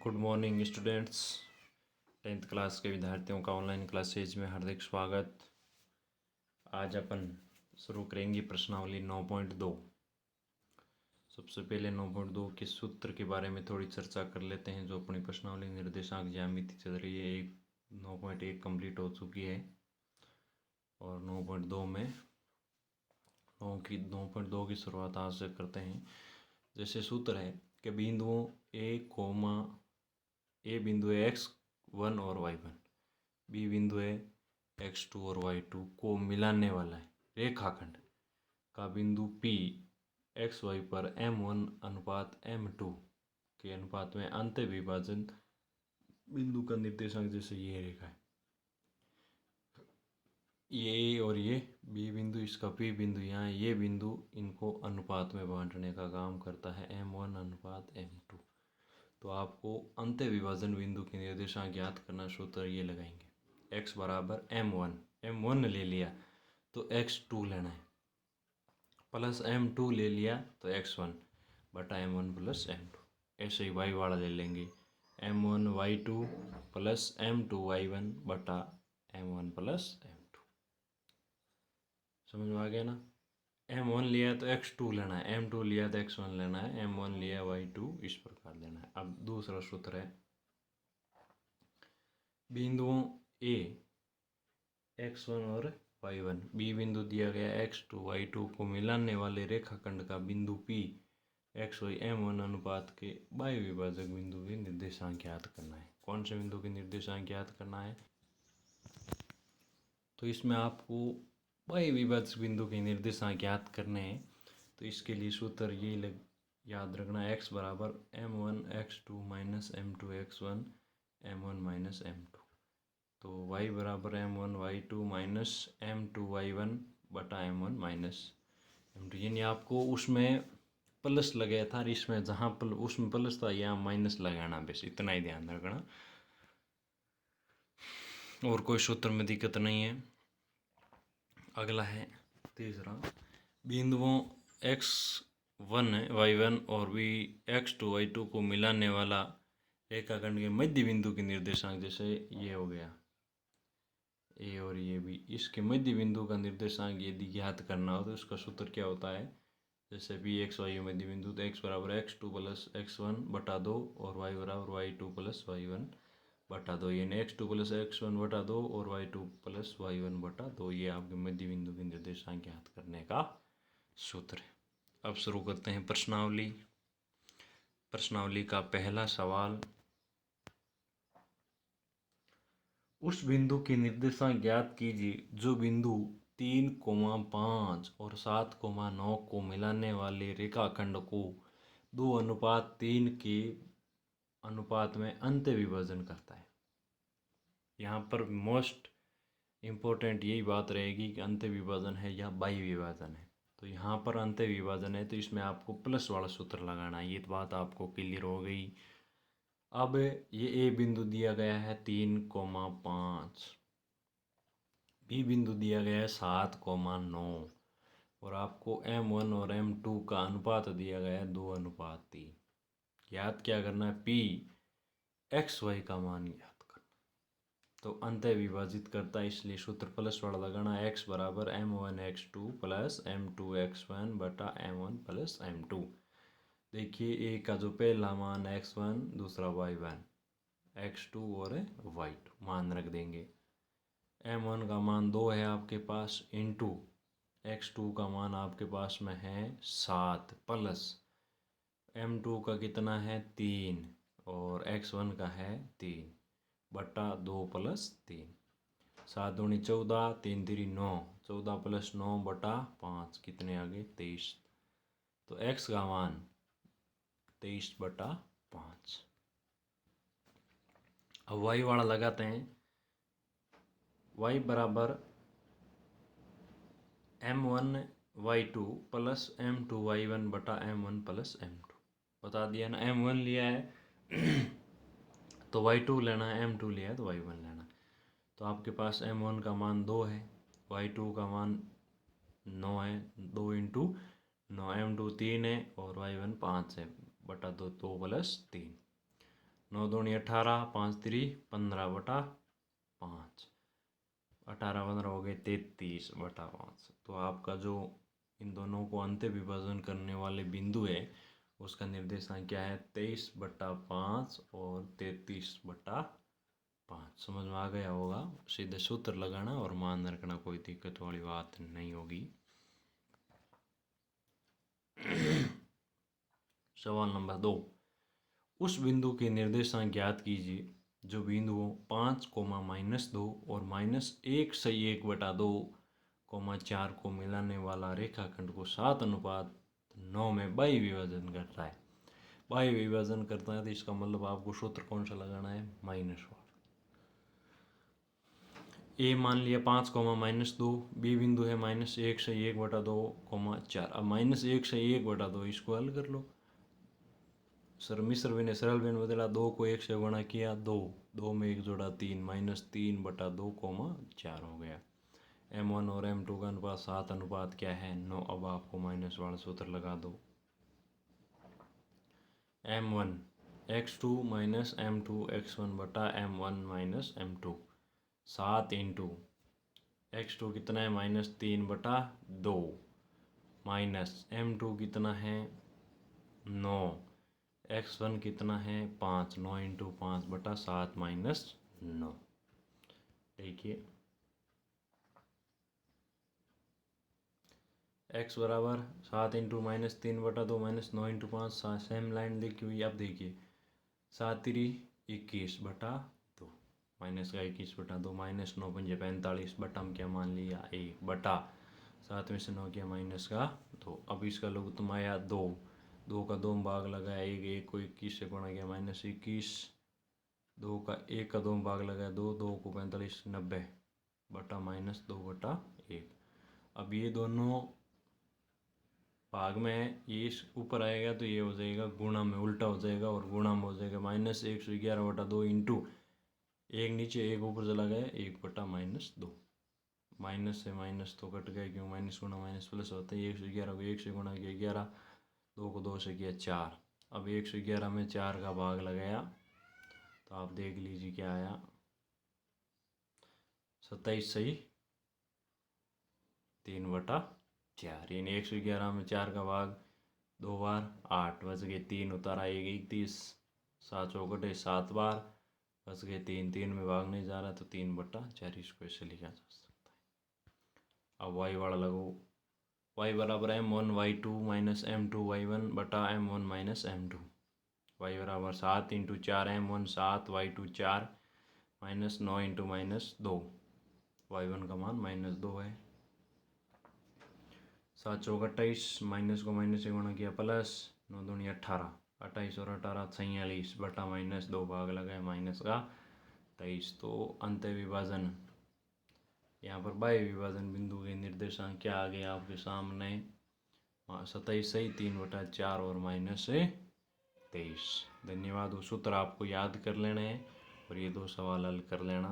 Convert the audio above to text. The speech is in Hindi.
Good morning students. 10th class के विद्यार्थियों का ऑनलाइन क्लासेज में हार्दिक स्वागत। आज अपन शुरू करेंगे प्रश्नावली 9.2। सबसे पहले 9.2 के सूत्र के बारे में थोड़ी चर्चा कर लेते हैं। जो अपनी प्रश्नावली निर्देशांक ज्यामिति चल रही है, 9.1 कंप्लीट हो चुकी है और 9.2 में 9.2 की शुरुआत आज से करते हैं। जैसे सूत्र है कि बिंदुओं ए बिंदु है x1 और y1, बी बिंदु है x2 और y2 को मिलाने वाला है रेखाखंड का बिंदु P xy पर m1 अनुपात m2 के अनुपात में अंत विभाजन बिंदु का निर्देशांक जैसे ये रेखा है, ये और ये बी बिंदु, इसका P बिंदु, यहाँ ये बिंदु, इनको अनुपात में बांटने का काम करता है m1 अनुपात m2। तो आपको अंत विभाजन बिंदु के निर्देशांक ज्ञात करना। सूत्र ये लगाएंगे x बराबर m1 ले लिया तो x2 लेना है, प्लस m2 ले लिया तो x1 बटा m1 प्लस m2। ऐसे ही y वाला ले लेंगे m1 y2 plus m2 y1 बटा m1 प्लस m2। समझ में आ गया ना। m1 लिया तो x2 लेना है, m2 लिया तो x1 लेना है, m1 लिया y2 इस प्रकार लेना है। अब दूसरा सूत्र है बिंदुओं a x1 और y1, बी बिंदु दिया गया x2 y2 को मिलाने वाले रेखाखंड का बिंदु P xy m1 अनुपात के बाह्य विभाजक बिंदु के निर्देशांक ज्ञात करना है। कौन से बिंदु के निर्देशांक ज्ञात करना है? तो इसमें आपको बाह्य विभाजक बिंदु के निर्देशांक ज्ञात करने हैं। तो इसके लिए सूत्र ये याद रखना, x बराबर m1 x2 minus m2 x1 m1 minus m2। तो y बराबर m1 y2 minus m2 y1 बटा m1 माइनस m2। यानी आपको उसमें प्लस लगाया था और इसमें जहाँ उसमें प्लस था यहाँ माइनस लगाना, बस इतना ही ध्यान रखना और कोई सूत्र में दिक्कत नहीं है। अगला है तीसरा, बिंदुओं x1 y1 और भी x2 y2 को मिलाने वाला रेखाखंड के मध्य बिंदु के निर्देशांक जैसे ये हो गया ए और ये भी, इसके मध्य बिंदु का निर्देशांक यदि ज्ञात करना हो तो इसका सूत्र क्या होता है? जैसे भी एक्स वाई मध्य बिंदु, तो x बराबर x2 प्लस x1 बटा 2 और y बराबर y2 प्लस y1 बटा 2। यानी x2 प्लस x1 बटा 2 और y2 प्लस y1 बटा 2, ये आपके मध्य बिंदु के निर्देशांक ज्ञात करने का सूत्र है। अब शुरू करते हैं प्रश्नावली। प्रश्नावली का पहला सवाल, उस बिंदु के निर्देशांक ज्ञात कीजिए जो बिंदु 3, 5 और 7, 9 को मिलाने वाले रेखाखंड को 2:3 के अनुपात में अंत विभाजन करता है। यहाँ पर मोस्ट इम्पोर्टेंट यही बात रहेगी कि अंत विभाजन है या बाह्य विभाजन है। तो यहाँ पर अंत विभाजन है तो इसमें आपको प्लस वाला सूत्र लगाना है। ये बात आपको क्लियर हो गई। अब ये ए बिंदु दिया गया है 3, 5, बी बिंदु दिया गया है 7, 9 और आपको m1 और m2 का अनुपात दिया गया है 2:3। याद क्या करना है? p xy का मान याद करना। तो अंत विभाजित करता है, इसलिए सूत्र प्लस वाला लगाना। x बराबर m1 x2 plus m2 x1 बटा m1 प्लस m2। देखिए ए का जो पहला मान x1, दूसरा y1, x2 और y2 मान रख देंगे। m1 का मान 2 है आपके पास, इंटू x2 का मान आपके पास में है 7 प्लस m2 का कितना है 3 और x1 का है 3 बटा 2 प्लस 3। 7 दूनी 14, 3 3 9, 14 प्लस 9 बटा 5, कितने आगे 23। तो x का मान 23 बटा 5। अब y वाला लगाते हैं। y बराबर m1 y2 plus m2 y1 बटा m1 प्लस m2। बता दिया ना, m1 लिया है तो y2 लेना है, m2 लिया है तो y1 लेना है। तो आपके पास m1 का मान 2 है, y2 का मान 9 है, 2 इंटू 9, m2 3 है और y1 5 है बटा 2, 2 प्लस 3। 9 दूनी 18, 5 3 15 बटा 5, 18 15 हो गए 33 बटा 5। तो आपका जो इन दोनों को अंत्य विभाजन करने वाले बिंदु है उसका निर्देशांक क्या है, 23 बटा 5 और 33 बटा 5। समझ में आ गया होगा। सीधे सूत्र लगाना और मान रखना, कोई दिक्कत वाली बात नहीं होगी। सवाल नंबर 2, उस बिंदु के निर्देशांक ज्ञात कीजिए जो बिंदुओं 5, -2 और -1 से 1 बटा 2, 4 को मिलाने वाला रेखाखंड को 7:9 में बाह्य विभाजन करता है। बाह्य विभाजन करता है तो इसका मतलब आपको सूत्र कौन सा लगाना है, माइनस वाला। ए मान लिया 5, -2, बी बिंदु है -1 से 1 बटा 2, 4। अब -1 से 1 बटा 2 इसको हल कर लो। सर मिश्र भी ने सरल भी ने बदला, 2 को 1 से गुणा किया 2, 2 में 1 जोड़ा 3, -3 बटा 2, 4 हो गया। M1 और M2 का अनुपात 7 अनुपात क्या है, 9। अब आपको माइनस वाला सूत्र लगा दो। M1 x2 minus M2 x1 बटा M1 minus M2, 7 into x2 कितना है -3 बटा 2, माइनस M2 कितना है 9, x1 कितना है 5, 9 इंटू 5 बटा 7 माइनस 9। देखिए x बराबर 7 इंटू -3 बटा 2 -9 इंटू 5, सेम लाइन लिखी हुई। अब देखिए 7 3 21 बटा 2, माइनस का 21 बटा 2, -9 पंजे 45 बटा हम क्या मान लिया 1 बटा 7 में से 9 किया माइनस का 2। अब इसका लघुत्तम आया 2, 2 का 2 भाग लगाया 1, 1 को 21 से गुणा किया -21, 2 का 1 का 2 भाग लगाया 2, 2 को 45 90 बटा -2 बटा 1। अब ये दोनों भाग में है, ये इस ऊपर आएगा तो ये हो जाएगा गुणा में, उल्टा हो जाएगा और गुणा में हो जाएगा -111 बटा 2 इंटू 1 नीचे 1 ऊपर चला गया 1 बटा -2। माइनस से माइनस तो कट गया, क्यों माइनस गुणा माइनस प्लस होता है। 111 को 1 से गुणा किया 11, 2 को 2 से किया 4। अब 111 में 4 का भाग लगाया तो आप देख लीजिए क्या आया, 27 सही 3 बटा 4। यानी 111 में 4 का भाग 2 बार 8, बच गए 3, उतारा 1 31, 7 चौकटे 7 बार, बच गए 3, 3 में भाग नहीं जा रहा तो 3 बटा 4 इसको ऐसे लिखा जा सकता है। अब y वाला लगो, y बराबर M1 y2 minus M2 y1 बटा M1 माइनस M2, y बराबर 7 into 4 M1 7 y2 4 minus 9 into -2, y1 का मान -2 है। 7 चौक 28, माइनस को माइनस से गुणा किया प्लस, 9 दूनी 18, 28 और 18 46 बटा -2 भाग लगाए माइनस का 23। तो अंत्य विभाजन यहाँ पर बाह्य विभाजन बिंदु के निर्देशांक क्या आ गए आपके सामने, 27 सही 3 बटा 4 और -23। धन्यवाद। वो सूत्र आपको याद कर लेना है और ये 2 सवाल हल कर लेना।